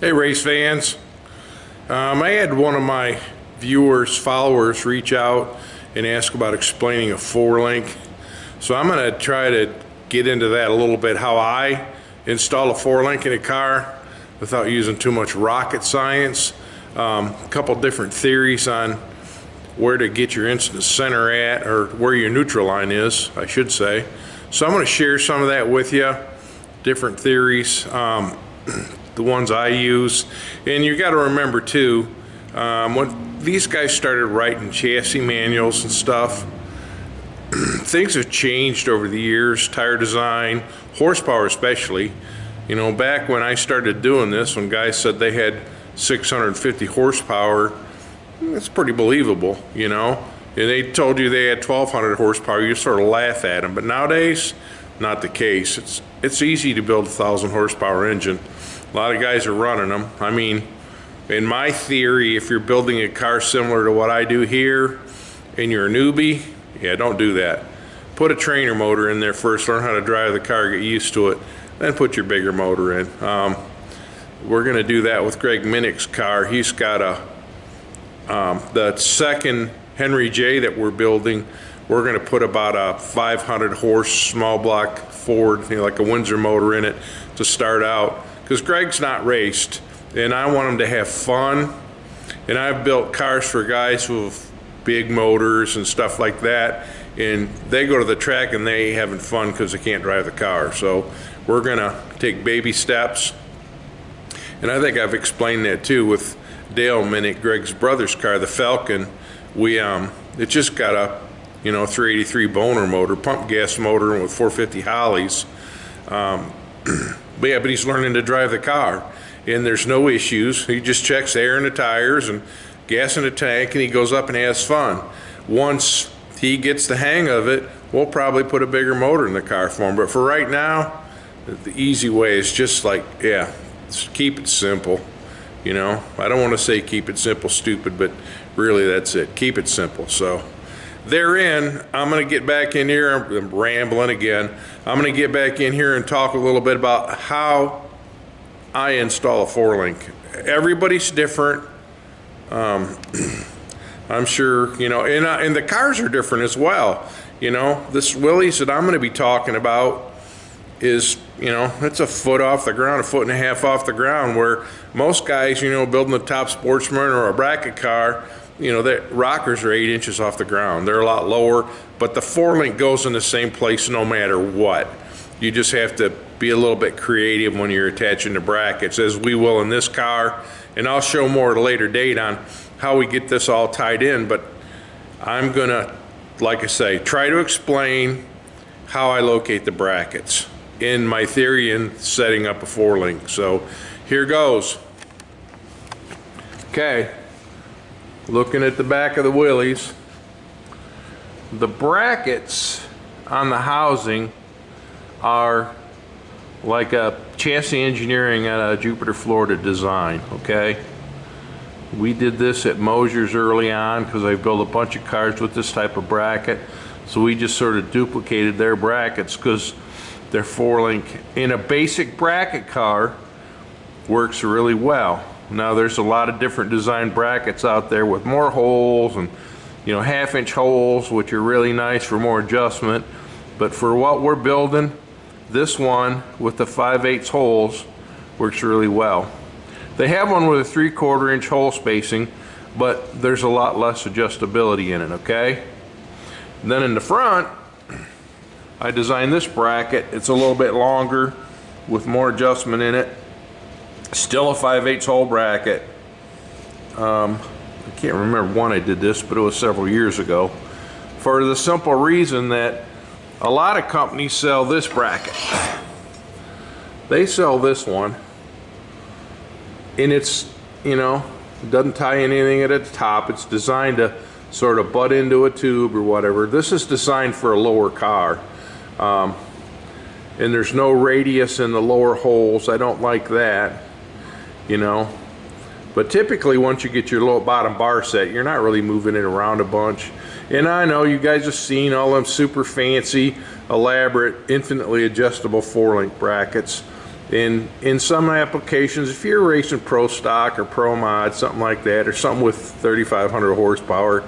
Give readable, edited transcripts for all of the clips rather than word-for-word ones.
Hey race fans, I had one of my followers reach out and ask about explaining a four-link. So I'm going to try to get into that a little bit, how I install a four-link in a car without using too much rocket science. A couple different theories on where to get your instant center at, or where your neutral line is, I should say. So I'm going to share some of that with you, different theories. The ones I use. And you got to remember too, when these guys started writing chassis manuals and stuff, things have changed over the years. Tire design, horsepower especially. You know, back when I started doing this, when guys said they had 650 horsepower, it's pretty believable, you know. And they told you they had 1200 horsepower, you sort of laugh at them. But nowadays, not the case. It's easy to build a 1000 horsepower engine. A lot of guys are running them. I mean, in my theory, if you're building a car similar to what I do here and you're a newbie, yeah, don't do that. Put a trainer motor in there first, learn how to drive the car, get used to it, then put your bigger motor in. We're going to do that with Greg Minnick's car. He's got the second Henry J that we're building. We're going to put about a 500 horse small block Ford, you know, like a Windsor motor in it to start out. Because Greg's not raced, and I want him to have fun. And I've built cars for guys with big motors and stuff like that, and they go to the track and they having fun because they can't drive the car. So we're gonna take baby steps, and I think I've explained that too with Dale Minnick, Greg's brother's car, the Falcon. It just got a 383 Boner motor, pump gas motor with 450 Hollies. But he's learning to drive the car, and there's no issues. He just checks air in the tires and gas in the tank, and he goes up and has fun. Once he gets the hang of it, we'll probably put a bigger motor in the car for him. But for right now, the easy way is just keep it simple. You know, I don't want to say keep it simple, stupid, but really that's it. Keep it simple. So therein, I'm going to get back in here. I'm rambling again. I'm going to get back in here and talk a little bit about how I install a four-link. Everybody's different. I'm sure, and the cars are different as well. You know, this Willys that I'm going to be talking about is, it's a foot off the ground, a foot and a half off the ground, where most guys, building a top sportsman or a bracket car, the rockers are 8 inches off the ground. They're a lot lower, but the four-link goes in the same place no matter what. You just have to be a little bit creative when you're attaching the brackets, as we will in this car, and I'll show more at a later date on how we get this all tied in. But I'm gonna, like I say, try to explain how I locate the brackets in my theory in setting up a four-link. So here goes. Okay. Looking at the back of the Willys, the brackets on the housing are like a chassis engineering at a Jupiter, Florida design, okay? We did this at Mosier's early on because I built a bunch of cars with this type of bracket. So we just sort of duplicated their brackets because their four-link in a basic bracket car works really well. Now there's a lot of different design brackets out there with more holes and half-inch holes, which are really nice for more adjustment. But for what we're building, this one with the 5/8 holes works really well. They have one with a 3/4 inch hole spacing, but there's a lot less adjustability in it, okay? And then in the front, I designed this bracket. It's a little bit longer with more adjustment in it. Still a 5/8 hole bracket. I can't remember when I did this, but it was several years ago. For the simple reason that a lot of companies sell this bracket. They sell this one, and it's, doesn't tie in anything at the top. It's designed to sort of butt into a tube or whatever. This is designed for a lower car. And there's no radius in the lower holes. I don't like that. But typically once you get your low bottom bar set, you're not really moving it around a bunch. And I know you guys have seen all them super fancy, elaborate, infinitely adjustable four-link brackets. In some applications, if you're racing pro stock or pro mod, something like that, or something with 3,500 horsepower,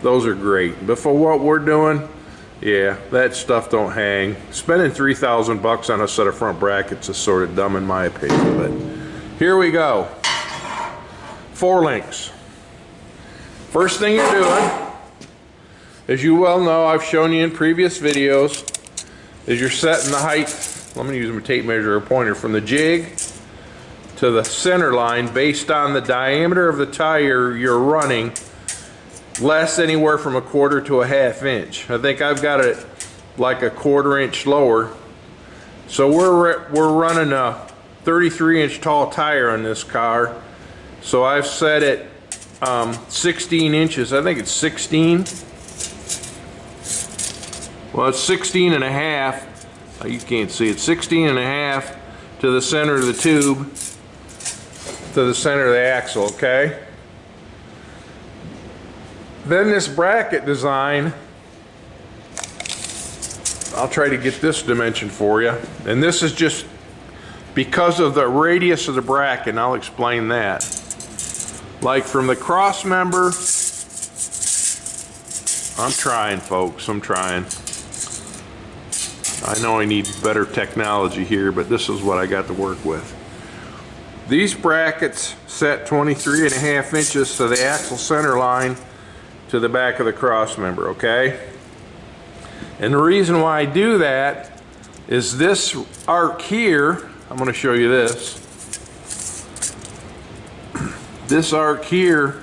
those are great. But for what we're doing, yeah, that stuff don't hang. Spending 3,000 bucks on a set of front brackets is sort of dumb in my opinion. But here we go. 4 links. First thing you're doing, as you well know, I've shown you in previous videos, is you're setting the height. Let me use my tape measure or pointer from the jig to the center line based on the diameter of the tire you're running, less anywhere from 1/4 to 1/2 inch. I think I've got it like 1/4 inch lower. So we're running a 33-inch tall tire on this car. So I've set it 16 inches. I think it's 16. Well, it's 16 and a half. You can't see it. 16 and a half to the center of the tube, to the center of the axle, okay? Then this bracket design, I'll try to get this dimension for you. And this is just because of the radius of the bracket, and I'll explain that. Like from the cross member, I'm trying, folks, I'm trying. I know I need better technology here, but this is what I got to work with. These brackets set 23.5 inches to the axle center line to the back of the cross member, okay? And the reason why I do that is this arc here, I'm going to show you this. This arc here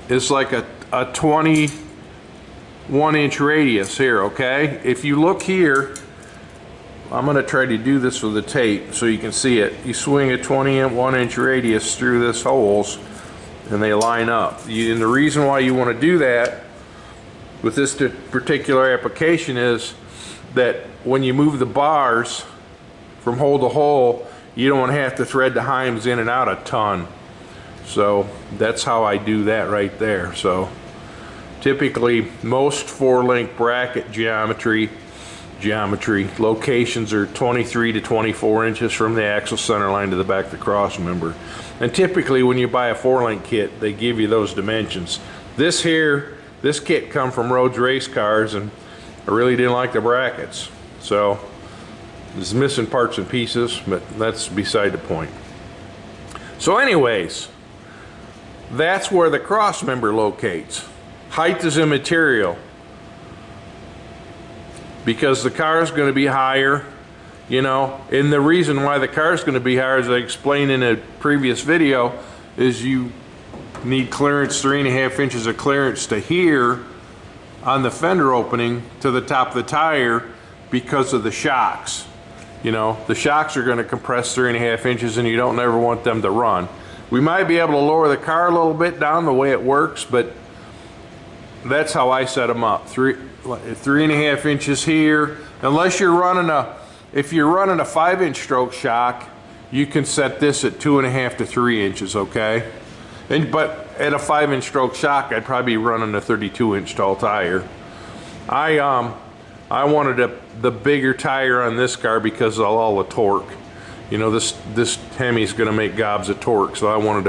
is like a 21-inch radius here, okay? If you look here, I'm going to try to do this with the tape so you can see it. You swing a 21-inch radius through this holes and they line up. And the reason why you want to do that with this particular application is that when you move the bars from hole to hole, you don't have to thread the heims in and out a ton. So that's how I do that right there. So typically most 4-link bracket geometry locations are 23 to 24 inches from the axle center line to the back of the cross member. And typically when you buy a 4-link kit, they give you those dimensions. This kit come from Rhodes race cars, and I really didn't like the brackets. So it's missing parts and pieces, but that's beside the point. So anyways, that's where the cross member locates. Height is immaterial because the car is going to be higher, you know, and the reason why the car is going to be higher, as I explained in a previous video, is you need clearance, 3.5 inches of clearance to here on the fender opening to the top of the tire because of the shocks. You know, the shocks are going to compress 3.5 inches and you don't ever want them to run. We might be able to lower the car a little bit down the way it works, but that's how I set them up. 3.5 inches here. Unless you're running if you're running a 5-inch stroke shock, you can set this at 2.5 to 3 inches, okay? But at a 5-inch stroke shock, I'd probably be running a 32-inch tall tire. I wanted the bigger tire on this car because of all the torque. You know, this Hemi's going to make gobs of torque, so I wanted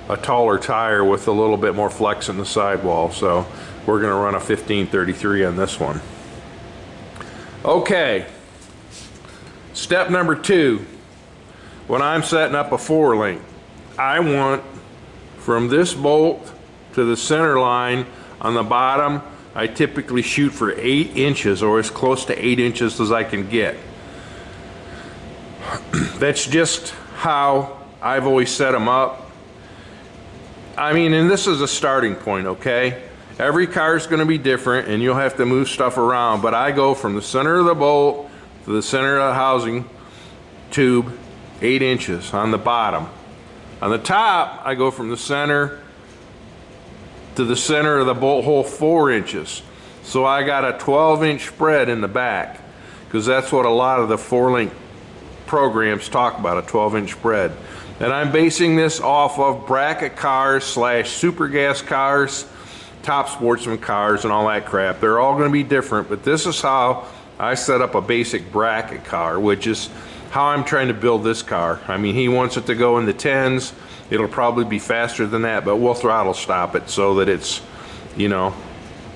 a taller tire with a little bit more flex in the sidewall. So we're going to run a 1533 on this one. Okay, step number 2. When I'm setting up a 4-link, I want from this bolt to the center line on the bottom, I typically shoot for 8 inches or as close to 8 inches as I can get. That's just how I've always set them up. I mean, and this is a starting point, okay? Every car is going to be different and you'll have to move stuff around, but I go from the center of the bolt to the center of the housing tube, 8 inches on the bottom. On the top, I go from the center to the center of the bolt hole 4 inches. So I got a 12-inch spread in the back, because that's what a lot of the 4-link programs talk about, a 12-inch spread. And I'm basing this off of bracket cars / super gas cars, top sportsman cars, and all that crap. They're all going to be different, but this is how I set up a basic bracket car, which is how I'm trying to build this car. I mean, he wants it to go in the 10s. It'll probably be faster than that, but we'll throttle stop it so that it's, you know,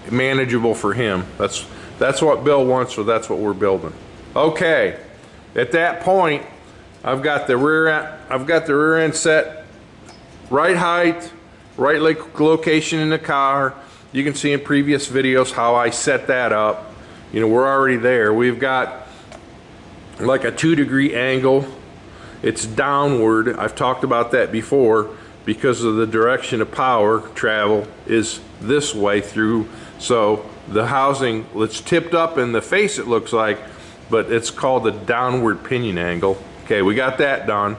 manageable for him. That's what Bill wants, so that's what we're building. Okay, at that point, I've got the rear end set right height, right location in the car. You can see in previous videos how I set that up. You know, we're already there. We've got like a 2-degree angle. It's downward. I've talked about that before because of the direction of power travel is this way through. So the housing, it's tipped up in the face, it looks like, but it's called the downward pinion angle. Okay, we got that done.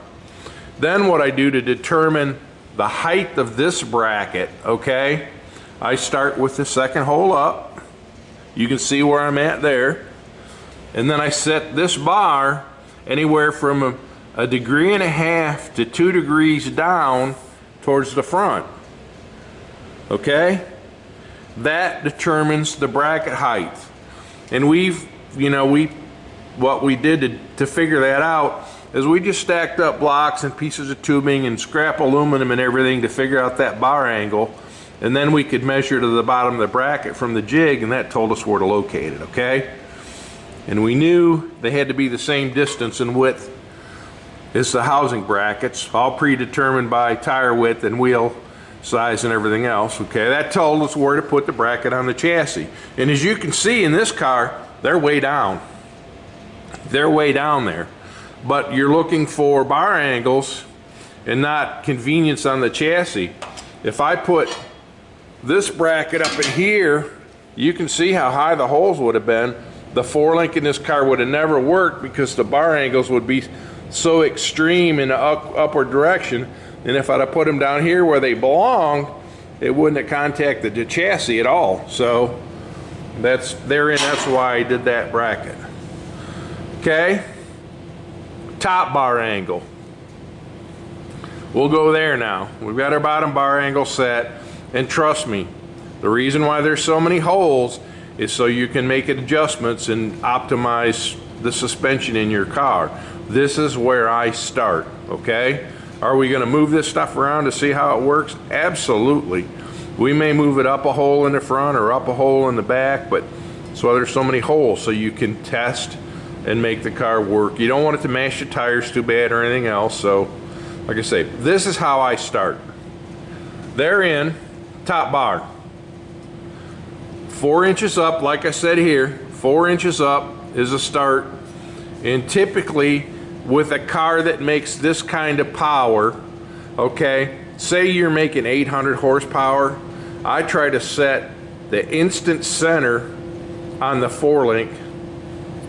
Then what I do to determine the height of this bracket, okay, I start with the second hole up. You can see where I'm at there. And then I set this bar anywhere from a degree and a half to 2 degrees down towards the front. Okay? That determines the bracket height. And what we did to figure that out is we just stacked up blocks and pieces of tubing and scrap aluminum and everything to figure out that bar angle. And then we could measure to the bottom of the bracket from the jig, and that told us where to locate it, okay? And we knew they had to be the same distance and width as the housing brackets, all predetermined by tire width and wheel size and everything else, okay? That told us where to put the bracket on the chassis. And as you can see in this car, they're way down. They're way down there. But you're looking for bar angles and not convenience on the chassis. If I put this bracket up in here, you can see how high the holes would have been. The 4-link in this car would have never worked because the bar angles would be so extreme in the upward direction. And if I'd have put them down here where they belong, it wouldn't have contacted the chassis at all. So that's why I did that bracket. Okay, top bar angle. We'll go there now. We've got our bottom bar angle set, and trust me, the reason why there's so many holes is so you can make adjustments and optimize the suspension in your car. This is where I start, okay? Are we gonna move this stuff around to see how it works? Absolutely. We may move it up a hole in the front or up a hole in the back, but so there's so many holes so you can test and make the car work. You don't want it to mash your tires too bad or anything else. So like I say, this is how I start. They're in, top bar. 4 inches up, like I said here, 4 inches up is a start. And typically with a car that makes this kind of power, okay, say you're making 800 horsepower, I try to set the instant center on the 4-link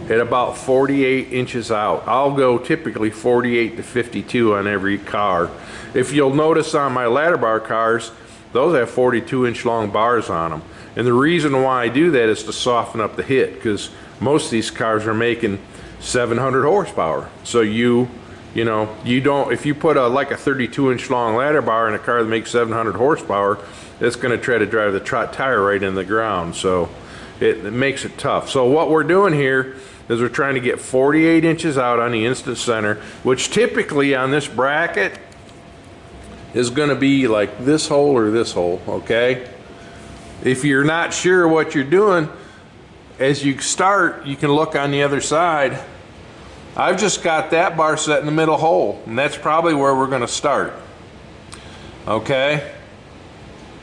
at about 48 inches out. I'll go typically 48 to 52 on every car. If you'll notice on my ladder bar cars, those have 42-inch long bars on them. And the reason why I do that is to soften up the hit, because most of these cars are making 700 horsepower. So you don't, if you put like a 32-inch long ladder bar in a car that makes 700 horsepower, it's going to try to drive the tire right in the ground. So it makes it tough. So what we're doing here is we're trying to get 48 inches out on the instant center, which typically on this bracket is going to be like this hole or this hole, okay? If you're not sure what you're doing, as you start, you can look on the other side. I've just got that bar set in the middle hole, and that's probably where we're going to start. Okay?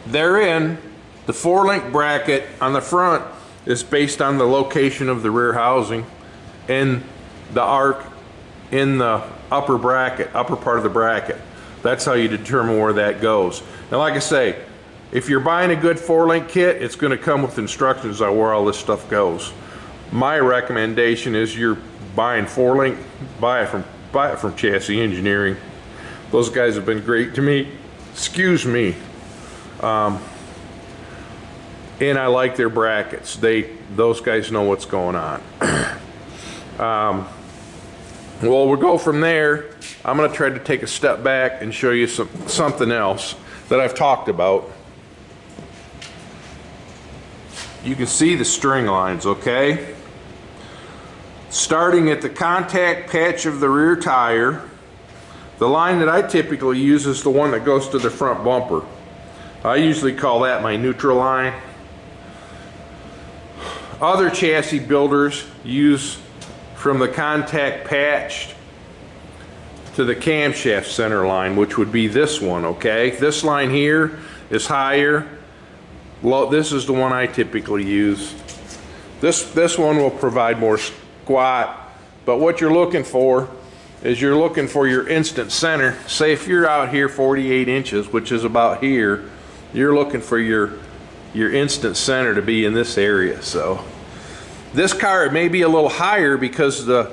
Therein, the 4-link bracket on the front is based on the location of the rear housing and the arc in the upper bracket, upper part of the bracket. That's how you determine where that goes. Now, like I say, if you're buying a good 4-link kit, it's going to come with instructions on where all this stuff goes. My recommendation is you're buying 4-link, buy it from Chassis Engineering. Those guys have been great to me. Excuse me. And I like their brackets. Those guys know what's going on. Well, we'll go from there. I'm going to try to take a step back and show you something else that I've talked about. You can see the string lines, okay? starting at the contact patch of the rear tire. The line that I typically use is the one that goes to the front bumper. I usually call that my neutral line. Other chassis builders use from the contact patch to the camshaft center line, which would be this one, okay? This line here is higher. Well, this is the one I typically use. This one will provide more squat, but what you're looking for is you're looking for your instant center. Say if you're out here 48 inches, which is about here, you're looking for your instant center to be in this area. So this car, it may be a little higher because the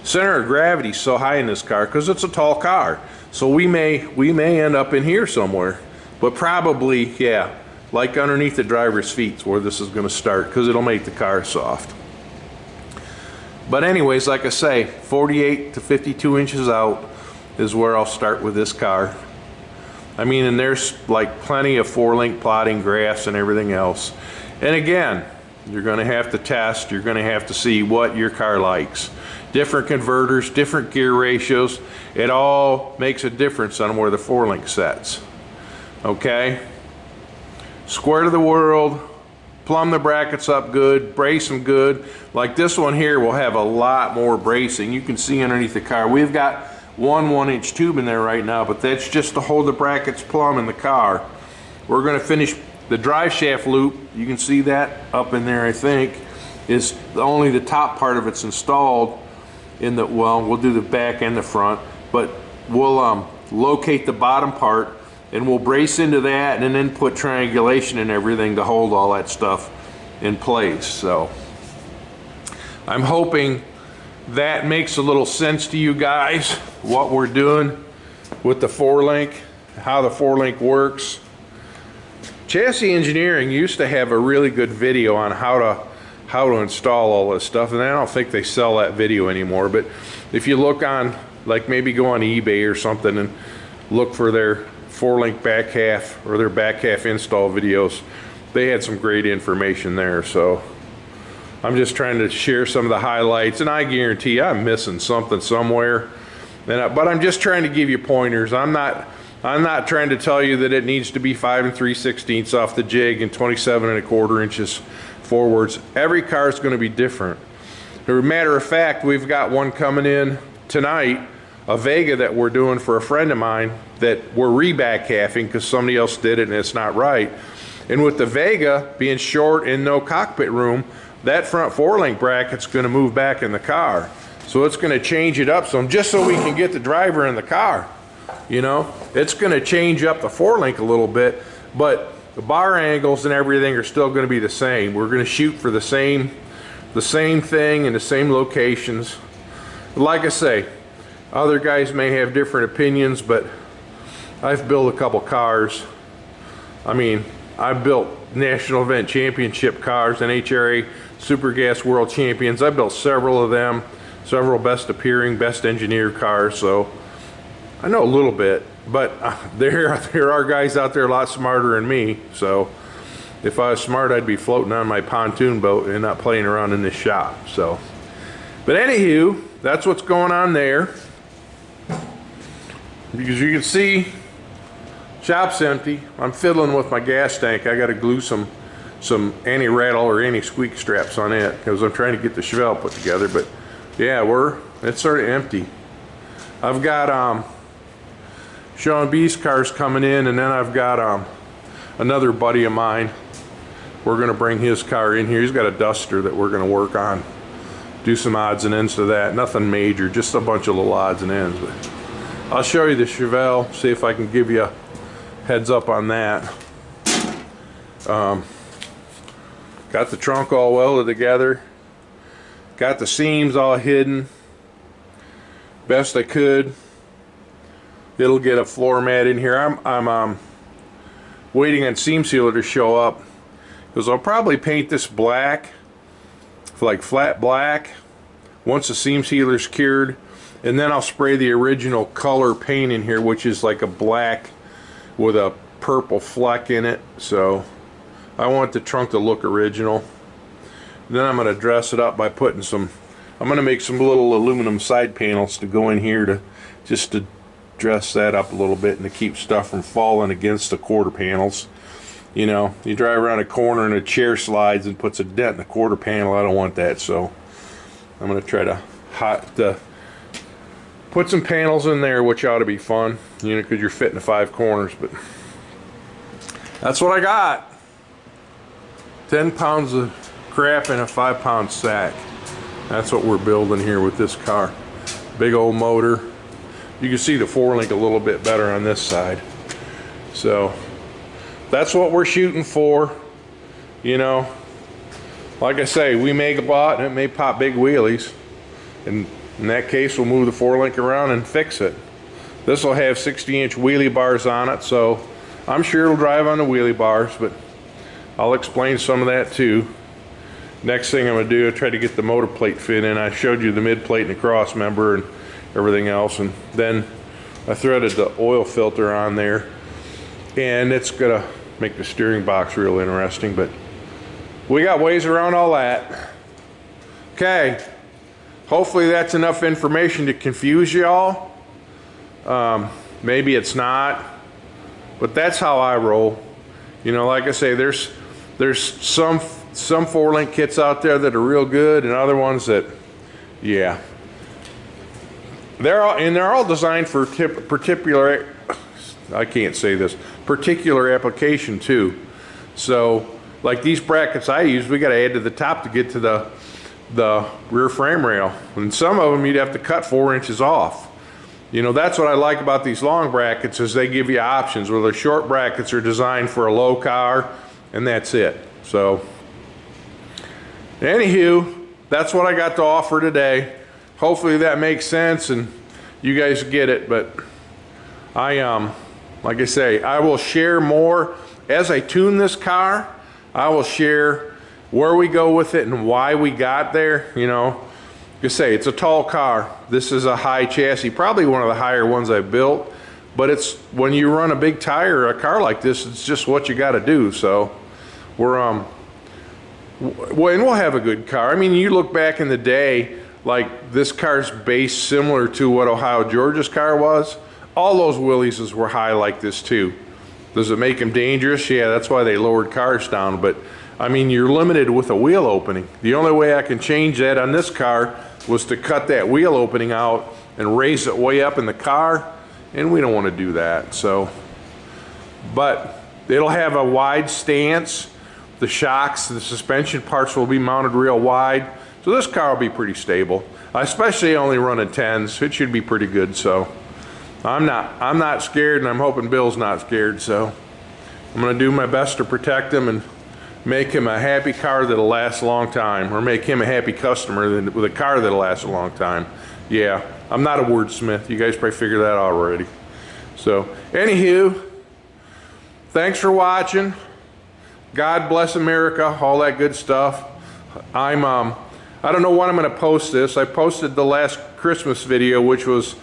center of gravity is so high in this car because it's a tall car. So we may end up in here somewhere, but probably, yeah, like underneath the driver's feet is where this is going to start because it'll make the car soft. But anyways, like I say, 48 to 52 inches out is where I'll start with this car. I mean, and there's like plenty of 4-link plotting graphs and everything else. And again, you're going to have to test, you're going to have to see what your car likes. Different converters, different gear ratios, it all makes a difference on where the 4-link sets. Okay? Square to the world, plumb the brackets up good, brace them good. Like this one here will have a lot more bracing. You can see underneath the car. We've got one 1-inch tube in there right now, but that's just to hold the brackets plumb in the car. We're going to finish the drive shaft loop. You can see that up in there, I think, is only the top part of it's installed in the, well, we'll do the back and the front, but we'll locate the bottom part and we'll brace into that and then put triangulation and everything to hold all that stuff in place. So I'm hoping that makes a little sense to you guys, what we're doing with the 4-link, how the 4-link works. Chassis Engineering used to have a really good video on how to install all this stuff, and I don't think they sell that video anymore. But if you look on, like maybe go on eBay or something and look for their 4-link back half or their back half install videos, they had some great information there. So I'm just trying to share some of the highlights, and I guarantee I'm missing something somewhere. But I'm just trying to give you pointers. I'm not trying to tell you that it needs to be 5 3/16 off the jig and 27 1/4 inches forwards. Every car is going to be different. As a matter of fact, we've got one coming in tonight, a Vega that we're doing for a friend of mine that we're re-back halfing because somebody else did it and it's not right. And with the Vega being short and no cockpit room, that front 4-link bracket's going to move back in the car. So it's going to change it up some, just so we can get the driver in the car. You know, it's going to change up the 4-link a little bit, but the bar angles and everything are still going to be the same. We're going to shoot for the same thing in the same locations. Like I say, other guys may have different opinions, but I've built a couple cars. I mean, I've built National Event Championship cars, NHRA Super Gas World Champions. I built several of them, several best appearing, best engineered cars, so I know a little bit, but there are guys out there a lot smarter than me. So if I was smart, I'd be floating on my pontoon boat and not playing around in this shop. So, but anywho, that's what's going on there. Because you can see, shop's empty. I'm fiddling with my gas tank. I got to glue some anti-rattle or anti-squeak straps on it because I'm trying to get the Chevelle put together. But yeah, it's sort of empty. I've got Sean B's cars coming in, and then I've got another buddy of mine. We're going to bring his car in here. He's got a Duster that we're going to work on, do some odds and ends to that. Nothing major, just a bunch of little odds and ends. But I'll show you the Chevelle, see if I can give you a heads up on that. Got the trunk all welded together, got the seams all hidden best I could. It'll get a floor mat in here. I'm waiting on seam sealer to show up because I'll probably paint this black, like flat black, once the seam sealer's cured, and then I'll spray the original color paint in here, which is like a black with a purple fleck in it. So I want the trunk to look original. Then I'm going to dress it up by putting some, I'm going to make some little aluminum side panels to go in here to just to dress that up a little bit and to keep stuff from falling against the quarter panels. You know, you drive around a corner and a chair slides and puts a dent in the quarter panel. I don't want that, so I'm going to try to put some panels in there, which ought to be fun, you know, because you're fitting the 5 corners. But that's what I got. 10 pounds of crap in a 5-pound sack. That's what we're building here with this car. Big old motor. You can see the 4-link a little bit better on this side. So that's what we're shooting for. You know, like I say, we make a lot and it may pop big wheelies. And in that case, we'll move the 4-link around and fix it. This will have 60-inch wheelie bars on it, so I'm sure it'll drive on the wheelie bars, but I'll explain some of that too. Next thing I'm going to do, I try to get the motor plate fit in. I showed you the mid plate and the cross member and everything else, and then I threaded the oil filter on there, and it's going to make the steering box real interesting, but we got ways around all that. Okay, hopefully that's enough information to confuse y'all. Maybe it's not, but that's how I roll. You know, like I say, there's some 4-link kits out there that are real good, and other ones that, yeah, they're all designed for particular, I can't say this, particular application too. So like these brackets I use, we got to add to the top to get to the rear frame rail, and some of them you'd have to cut 4 inches off. You know, that's what I like about these long brackets, is they give you options, where the short brackets are designed for a low car, and that's it. So anywho, that's what I got to offer today. Hopefully that makes sense and you guys get it. But like I say, I will share more as I tune this car. I will share where we go with it and why we got there. You know, like I say, it's a tall car. This is a high chassis, probably one of the higher ones I've built, but it's, when you run a big tire, a car like this, it's just what you got to do. So we're well, and we'll have a good car. I mean, you look back in the day, like this car's based similar to what Ohio Georgia's car was. All those Willys were high like this too. Does it make them dangerous? Yeah, that's why they lowered cars down. But I mean, you're limited with a wheel opening. The only way I can change that on this car was to cut that wheel opening out and raise it way up in the car, and we don't want to do that. So, but it'll have a wide stance. The shocks, the suspension parts will be mounted real wide. So this car will be pretty stable. Especially only running 10s. It should be pretty good. So I'm not scared, and I'm hoping Bill's not scared. So I'm going to do my best to protect him and make him a happy car that'll last a long time, or make him a happy customer with a car that'll last a long time. Yeah, I'm not a wordsmith. You guys probably figured that out already. So anywho, thanks for watching. God bless America, all that good stuff. I don't know when I'm going to post this. I posted the last Christmas video, which was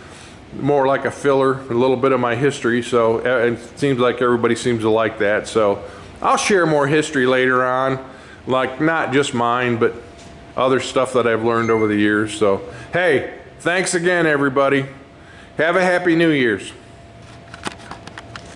more like a filler, a little bit of my history, so it seems like everybody seems to like that. So I'll share more history later on, like not just mine, but other stuff that I've learned over the years. So hey, thanks again, everybody. Have a happy New Year's.